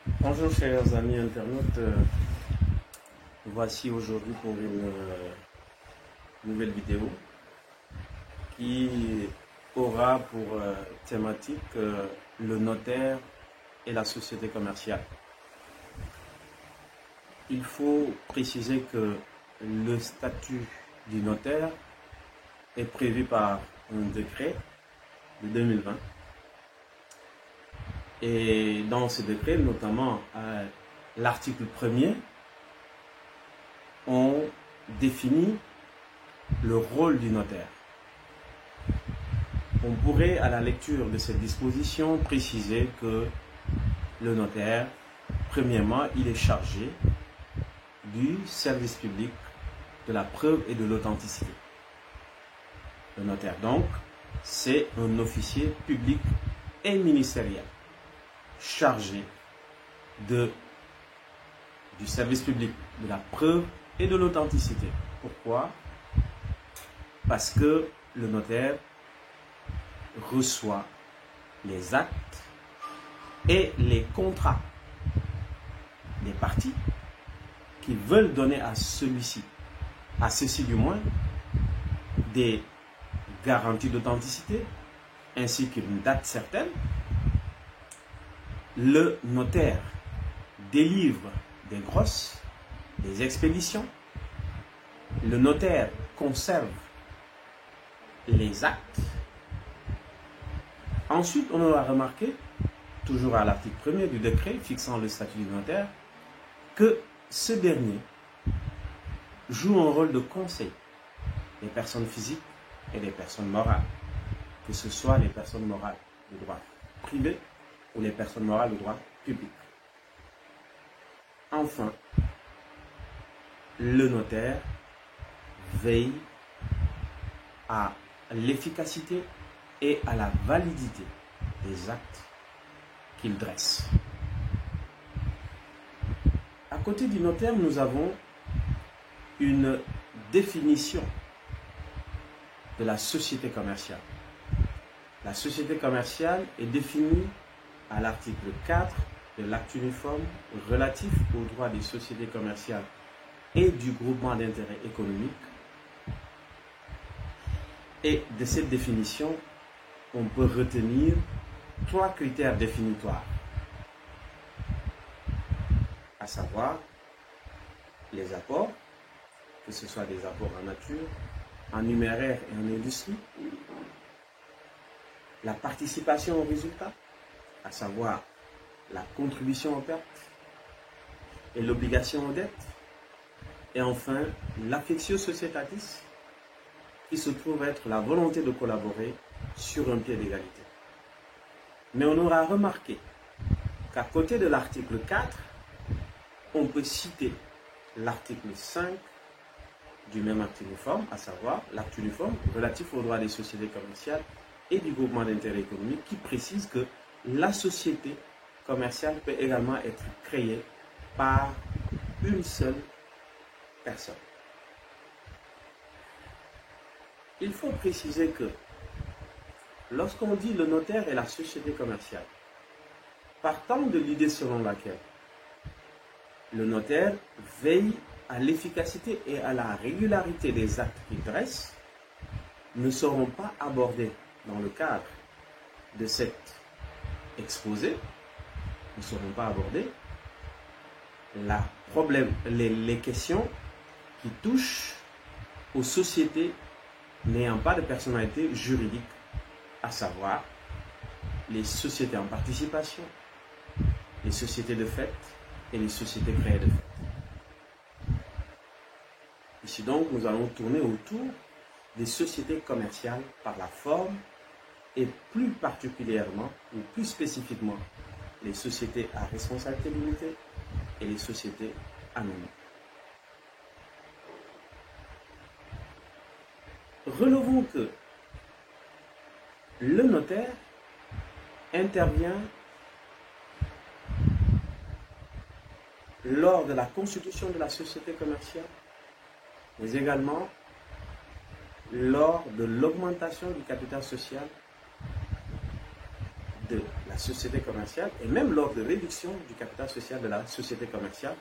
Bonjour chers amis internautes, voici aujourd'hui pour une nouvelle vidéo qui aura pour thématique le notaire et la société commerciale. Il faut préciser que le statut du notaire est prévu par un décret de 2020. Et dans ce décret, notamment l'article 1er, on définit le rôle du notaire. On pourrait, à la lecture de cette disposition, préciser que le notaire, premièrement, il est chargé du service public de la preuve et de l'authenticité. Le notaire, donc, c'est un officier public et ministériel chargé du service public, de la preuve et de l'authenticité. Pourquoi? Parce que le notaire reçoit les actes et les contrats des parties qui veulent donner à celui-ci, à ceci du moins, des garanties d'authenticité ainsi qu'une date certaine. Le notaire délivre des grosses, des expéditions. Le notaire conserve les actes. Ensuite, on aura remarqué, toujours à l'article 1er du décret fixant le statut du notaire, que ce dernier joue un rôle de conseil des personnes physiques et des personnes morales, que ce soit les personnes morales de droit privé ou les personnes morales de droit public. Enfin, le notaire veille à l'efficacité et à la validité des actes qu'il dresse. À côté du notaire, nous avons une définition de la société commerciale. La société commerciale est définie à l'article 4 de l'acte uniforme relatif aux droits des sociétés commerciales et du groupement d'intérêt économique. Et de cette définition, on peut retenir 3 critères définitoires, à savoir les apports, que ce soit des apports en nature, en numéraire et en industrie, la participation au résultat, à savoir la contribution aux pertes et l'obligation aux dettes, et enfin l'affectio societatis, qui se trouve être la volonté de collaborer sur un pied d'égalité. Mais on aura remarqué qu'à côté de l'article 4, on peut citer l'article 5 du même acte uniforme, à savoir l'acte uniforme relatif aux droits des sociétés commerciales et du groupement d'intérêt économique, qui précise que la société commerciale peut également être créée par une seule personne. Il faut préciser que lorsqu'on dit le notaire et la société commerciale, partant de l'idée selon laquelle le notaire veille à l'efficacité et à la régularité des actes qu'il dresse, ne seront pas abordés dans le cadre de cet exposé, ne seront pas abordés les questions qui touchent aux sociétés n'ayant pas de personnalité juridique, à savoir les sociétés en participation, les sociétés de fait et les sociétés créées de fait. Ici donc, nous allons tourner autour des sociétés commerciales par la forme et plus particulièrement ou plus spécifiquement les sociétés à responsabilité limitée et les sociétés anonymes. Relevons que le notaire intervient lors de la constitution de la société commerciale, mais également lors de l'augmentation du capital social de la la société commerciale et même lors de réduction du capital social de la société commerciale,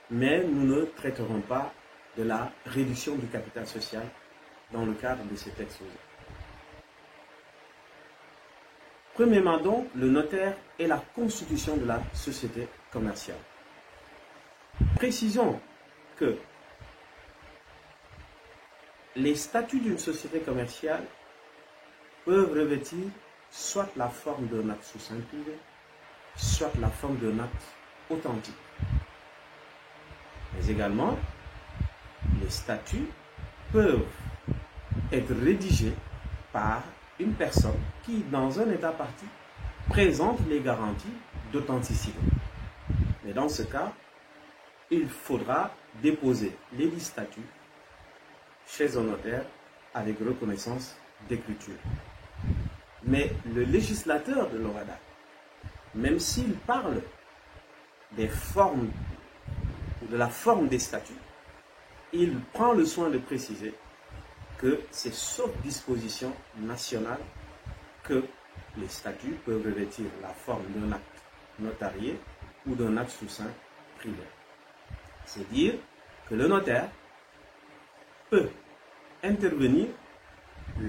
mais nous ne traiterons pas de la réduction du capital social dans le cadre de cet exposé. Premièrement donc, le notaire est la constitution de la société commerciale. Précisons que les statuts d'une société commerciale peuvent revêtir soit la forme d'un acte sous seing privé, soit la forme d'un acte authentique. Mais également, les statuts peuvent être rédigés par une personne qui, dans un état partie, présente les garanties d'authenticité. Mais dans ce cas, il faudra déposer les 10 statuts chez un notaire avec reconnaissance d'écriture. Mais le législateur de l'OHADA, même s'il parle des formes ou de la forme des statuts, il prend le soin de préciser que c'est sauf disposition nationale que les statuts peuvent revêtir la forme d'un acte notarié ou d'un acte sous seing privé. C'est dire que le notaire peut intervenir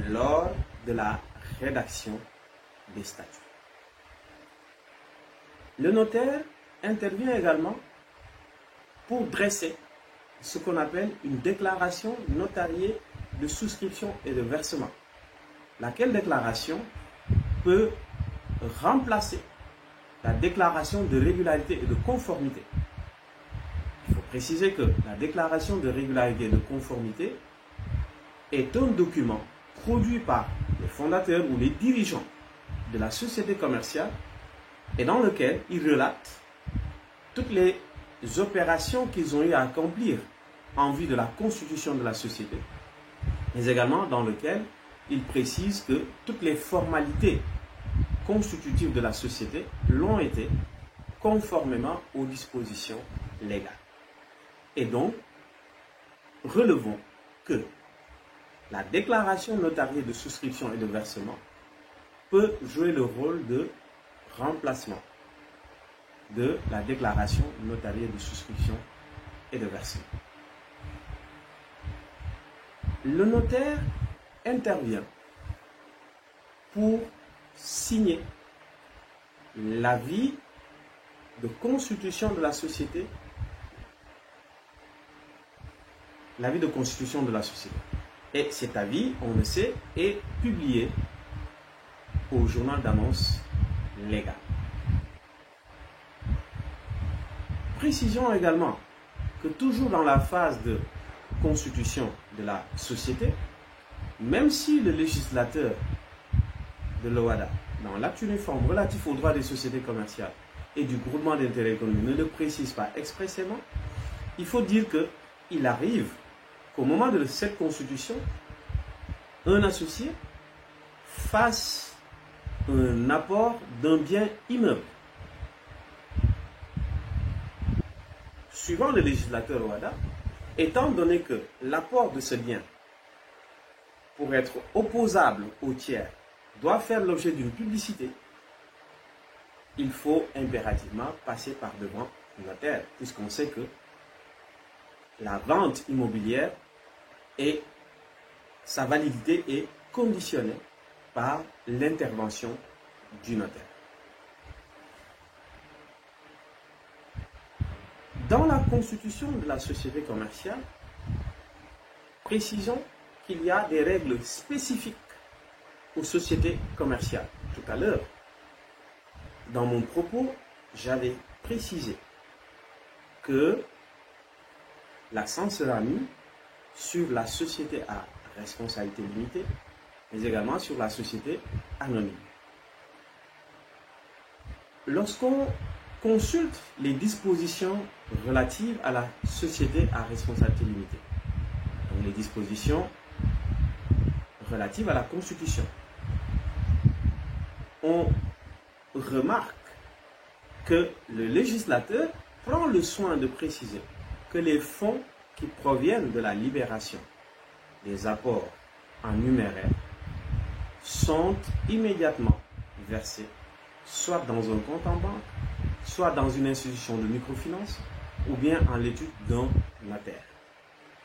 lors de la rédaction des statuts. Le notaire intervient également pour dresser ce qu'on appelle une déclaration notariée de souscription et de versement, laquelle déclaration peut remplacer la déclaration de régularité et de conformité. Il faut préciser que la déclaration de régularité et de conformité est un document produit par les fondateurs ou les dirigeants de la société commerciale et dans lequel ils relatent toutes les opérations qu'ils ont eu à accomplir en vue de la constitution de la société, mais également dans lequel ils précisent que toutes les formalités constitutives de la société l'ont été conformément aux dispositions légales. Et donc, relevons que la déclaration notariée de souscription et de versement peut jouer le rôle de remplacement de la déclaration notariée de souscription et de versement. Le notaire intervient pour signer l'avis de constitution de la société, l'avis de constitution de la société. Et cet avis, on le sait, est publié au journal d'annonce légale. Précisons également que toujours dans la phase de constitution de la société, même si le législateur de l'OHADA, dans l'acte uniforme relatif aux droits des sociétés commerciales et du groupement d'intérêt économique, ne le précise pas expressément, il faut dire qu'il arrive qu'au moment de cette constitution, un associé fasse un apport d'un bien immeuble. Suivant le législateur OHADA, étant donné que l'apport de ce bien, pour être opposable au tiers, doit faire l'objet d'une publicité, il faut impérativement passer par devant le notaire, puisqu'on sait que la vente immobilière et sa validité est conditionnée par l'intervention du notaire. Dans la constitution de la société commerciale, précisons qu'il y a des règles spécifiques aux sociétés commerciales. Tout à l'heure, dans mon propos, j'avais précisé que l'accent sera mis sur la société à responsabilité limitée, mais également sur la société anonyme. Lorsqu'on consulte les dispositions relatives à la société à responsabilité limitée, donc les dispositions relatives à la Constitution, on remarque que le législateur prend le soin de préciser que les fonds qui proviennent de la libération des apports en numéraire sont immédiatement versés soit dans un compte en banque, soit dans une institution de microfinance, ou bien en l'étude d'un notaire.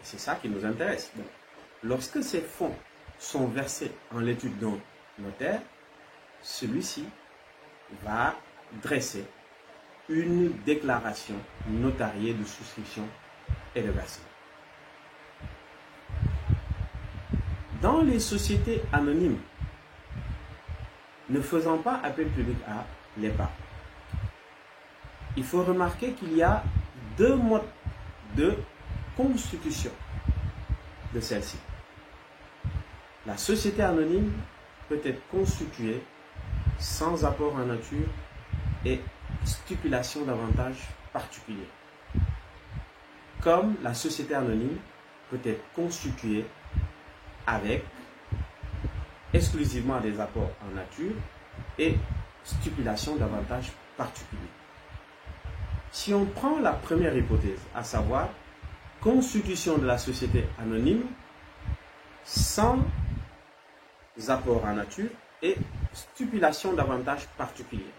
C'est ça qui nous intéresse. Donc, lorsque ces fonds sont versés en l'étude d'un notaire, celui-ci va dresser une déclaration notariée de souscription et de versement. Dans les sociétés anonymes ne faisant pas appel public à l'épargne, il faut remarquer qu'il y a deux modes de constitution de celle-ci. La société anonyme peut être constituée sans apport en nature et stipulation d'avantages particuliers, comme la société anonyme peut être constituée avec exclusivement des apports en nature et stipulation d'avantages particuliers. Si on prend la première hypothèse, à savoir constitution de la société anonyme sans apport en nature et stipulation d'avantages particuliers,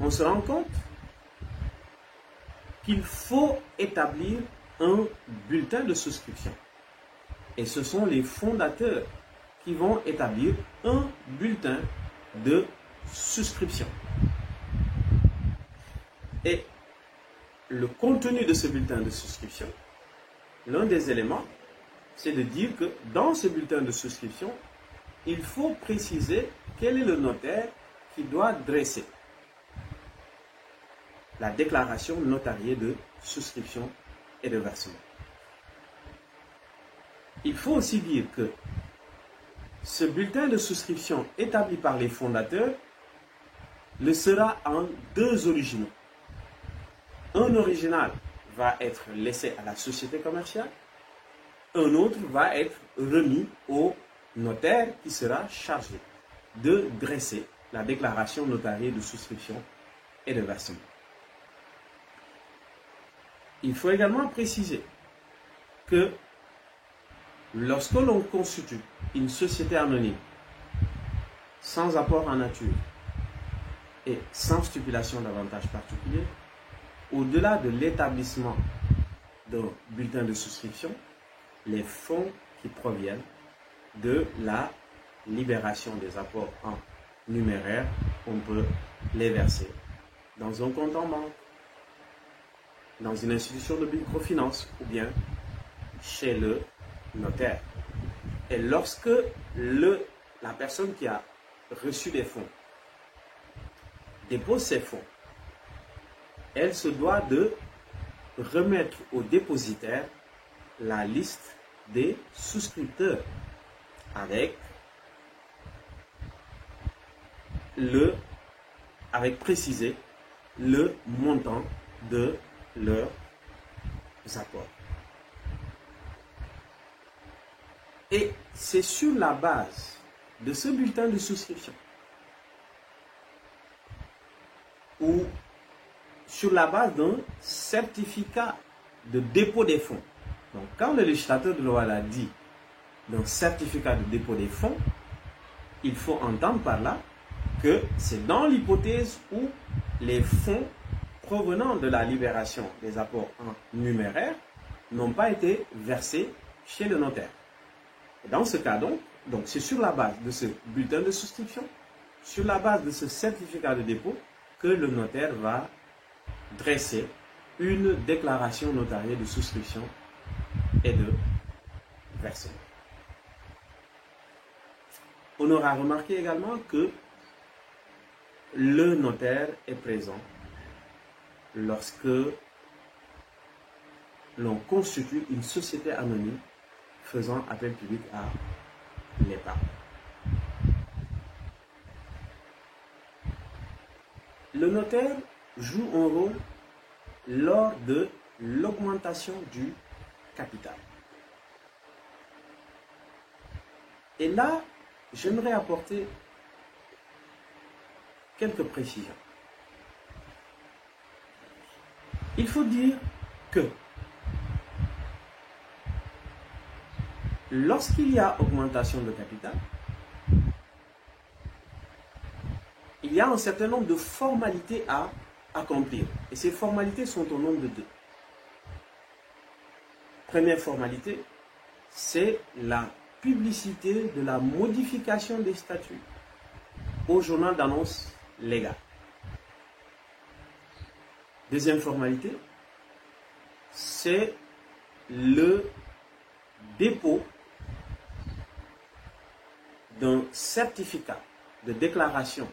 on se rend compte qu'il faut établir un bulletin de souscription. Et ce sont les fondateurs qui vont établir un bulletin de souscription. Et le contenu de ce bulletin de souscription, l'un des éléments, c'est de dire que dans ce bulletin de souscription, il faut préciser quel est le notaire qui doit dresser la déclaration notariée de souscription et de versement. Il faut aussi dire que ce bulletin de souscription établi par les fondateurs le sera en deux originaux. Un original va être laissé à la société commerciale, un autre va être remis au notaire qui sera chargé de dresser la déclaration notariée de souscription et de versement. Il faut également préciser que lorsque l'on constitue une société anonyme sans apport en nature et sans stipulation d'avantages particuliers, au-delà de l'établissement d'un bulletin de souscription, les fonds qui proviennent de la libération des apports en numéraire, on peut les verser dans un compte en banque, dans une institution de microfinance ou bien chez le notaire. Et lorsque la personne qui a reçu les fonds dépose ses fonds, elle se doit de remettre au dépositaire la liste des souscripteurs avec précisé le montant de leurs apports. Et c'est sur la base de ce bulletin de souscription ou sur la base d'un certificat de dépôt des fonds. Donc, quand le législateur de loi l'a dit d'un certificat de dépôt des fonds, il faut entendre par là que c'est dans l'hypothèse où les fonds provenant de la libération des apports en numéraire n'ont pas été versés chez le notaire. Et dans ce cas donc c'est sur la base de ce bulletin de souscription, sur la base de ce certificat de dépôt, que le notaire va dresser une déclaration notariée de souscription et de versement. On aura remarqué également que le notaire est présent lorsque l'on constitue une société anonyme faisant appel public à l'épargne. Le notaire joue un rôle lors de l'augmentation du capital. Et là, j'aimerais apporter quelques précisions. Il faut dire que lorsqu'il y a augmentation de capital, il y a un certain nombre de formalités à accomplir. Et ces formalités sont au nombre de 2. Première formalité, c'est la publicité de la modification des statuts au journal d'annonce légale. Deuxième formalité, c'est le dépôt d'un certificat de déclaration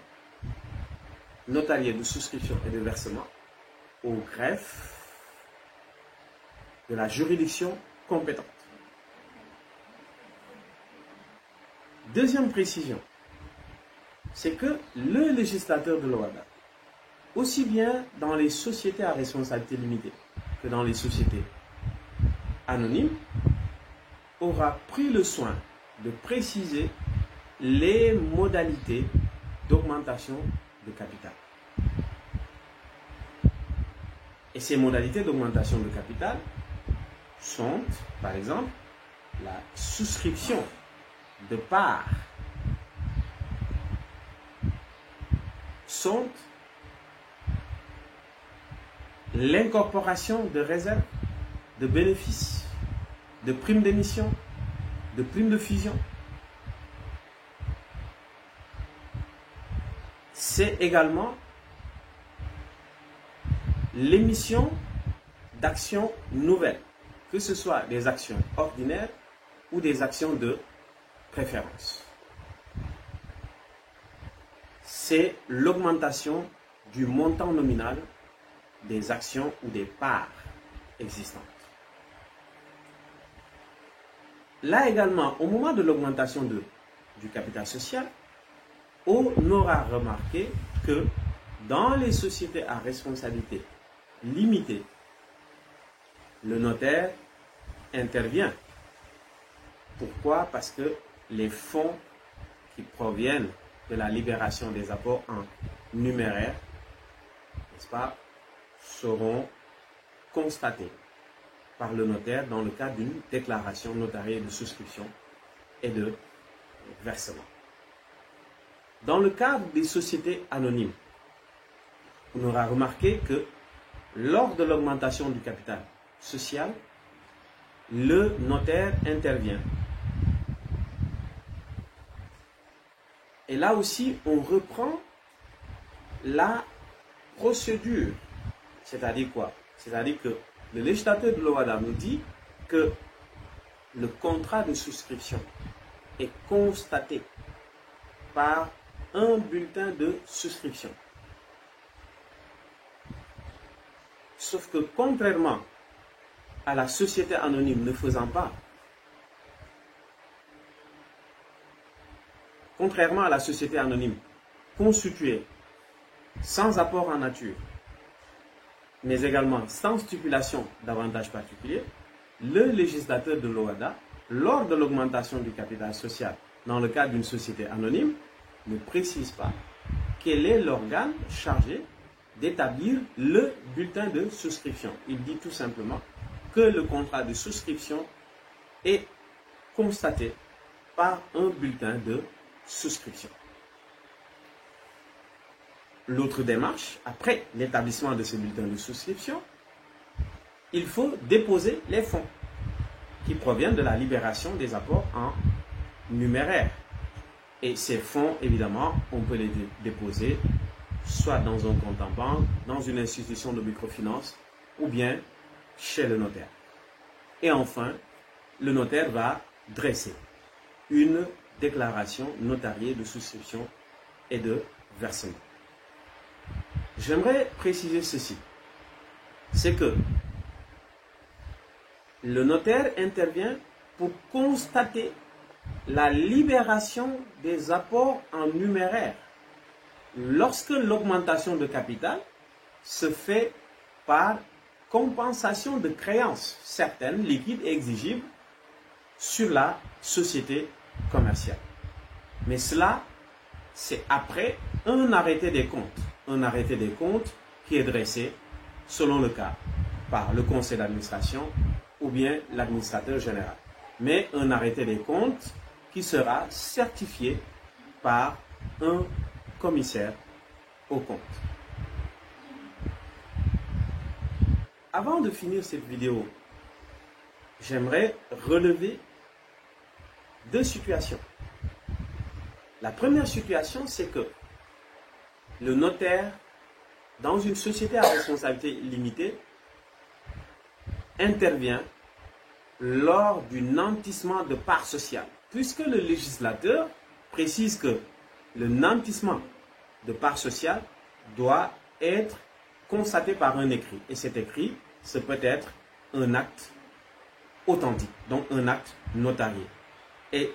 notariée de souscription et de versement au greffe de la juridiction compétente. Deuxième précision, c'est que le législateur de l'OHADA, aussi bien dans les sociétés à responsabilité limitée que dans les sociétés anonymes, aura pris le soin de préciser les modalités d'augmentation de capital. Et ces modalités d'augmentation de capital sont, par exemple, la souscription de parts, sont l'incorporation de réserves, de bénéfices, de primes d'émission, de primes de fusion. C'est également l'émission d'actions nouvelles, que ce soit des actions ordinaires ou des actions de préférence. C'est l'augmentation du montant nominal des actions ou des parts existantes. Là également, au moment de l'augmentation du capital social, on aura remarqué que dans les sociétés à responsabilité limitée, le notaire intervient. Pourquoi? Parce que les fonds qui proviennent de la libération des apports en numéraire, n'est-ce pas, seront constatés par le notaire dans le cadre d'une déclaration notariée de souscription et de versement. Dans le cadre des sociétés anonymes, on aura remarqué que lors de l'augmentation du capital social, le notaire intervient. Et là aussi, on reprend la procédure. C'est-à-dire quoi? C'est-à-dire que le législateur de l'OHADA nous dit que le contrat de souscription est constaté par un bulletin de souscription. Sauf que contrairement à la société anonyme ne faisant pas, contrairement à la société anonyme constituée sans apport en nature, mais également sans stipulation d'avantages particuliers, le législateur de l'OHADA, lors de l'augmentation du capital social dans le cadre d'une société anonyme, ne précise pas quel est l'organe chargé d'établir le bulletin de souscription. Il dit tout simplement que le contrat de souscription est constaté par un bulletin de souscription. L'autre démarche, après l'établissement de ce bulletin de souscription, il faut déposer les fonds qui proviennent de la libération des apports en numéraire. Et ces fonds, évidemment, on peut les déposer soit dans un compte en banque, dans une institution de microfinance, ou bien chez le notaire. Et enfin, le notaire va dresser une déclaration notariée de souscription et de versement. J'aimerais préciser ceci, c'est que le notaire intervient pour constater la libération des apports en numéraire lorsque l'augmentation de capital se fait par compensation de créances certaines, liquides et exigibles sur la société commerciale. Mais cela, c'est après un arrêté des comptes. Un arrêté des comptes qui est dressé, selon le cas, par le conseil d'administration ou bien l'administrateur général. Mais un arrêté des comptes qui sera certifié par un commissaire au compte. Avant de finir cette vidéo, j'aimerais relever deux situations. La première situation, c'est que le notaire, dans une société à responsabilité limitée, intervient lors du nantissement de parts sociales, puisque le législateur précise que le nantissement de parts sociales doit être constaté par un écrit. Et cet écrit, ce peut être un acte authentique, donc un acte notarié. Et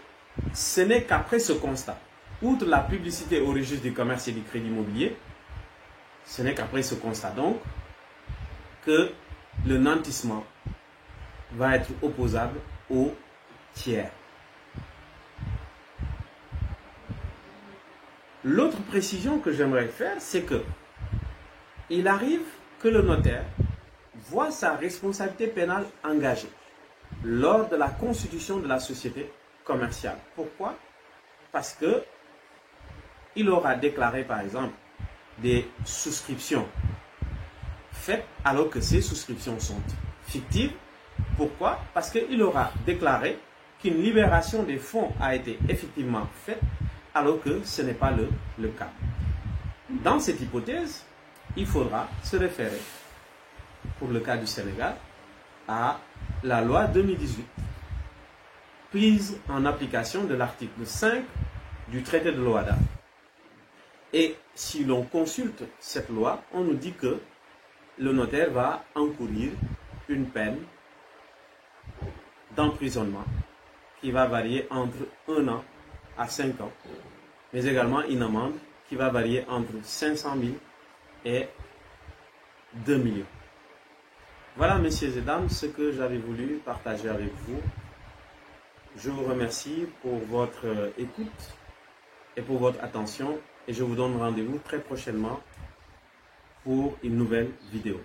ce n'est qu'après ce constat, outre la publicité au registre du commerce et du crédit immobilier, ce n'est qu'après ce constat donc que le nantissement va être opposable au tiers. L'autre précision que j'aimerais faire, c'est que il arrive que le notaire voit sa responsabilité pénale engagée lors de la constitution de la société commerciale. Pourquoi? Parce que il aura déclaré par exemple des souscriptions faites alors que ces souscriptions sont fictives. Pourquoi? Parce qu'il aura déclaré qu'une libération des fonds a été effectivement faite alors que ce n'est pas le cas. Dans cette hypothèse, il faudra se référer, pour le cas du Sénégal, à la loi 2018, prise en application de l'article 5 du traité de l'OHADA. Et si l'on consulte cette loi, on nous dit que le notaire va encourir une peine d'emprisonnement qui va varier entre 1 an à 5 ans, mais également une amende qui va varier entre 500 000 et 2 millions. Voilà, messieurs et dames, ce que j'avais voulu partager avec vous. Je vous remercie pour votre écoute et pour votre attention et je vous donne rendez-vous très prochainement pour une nouvelle vidéo.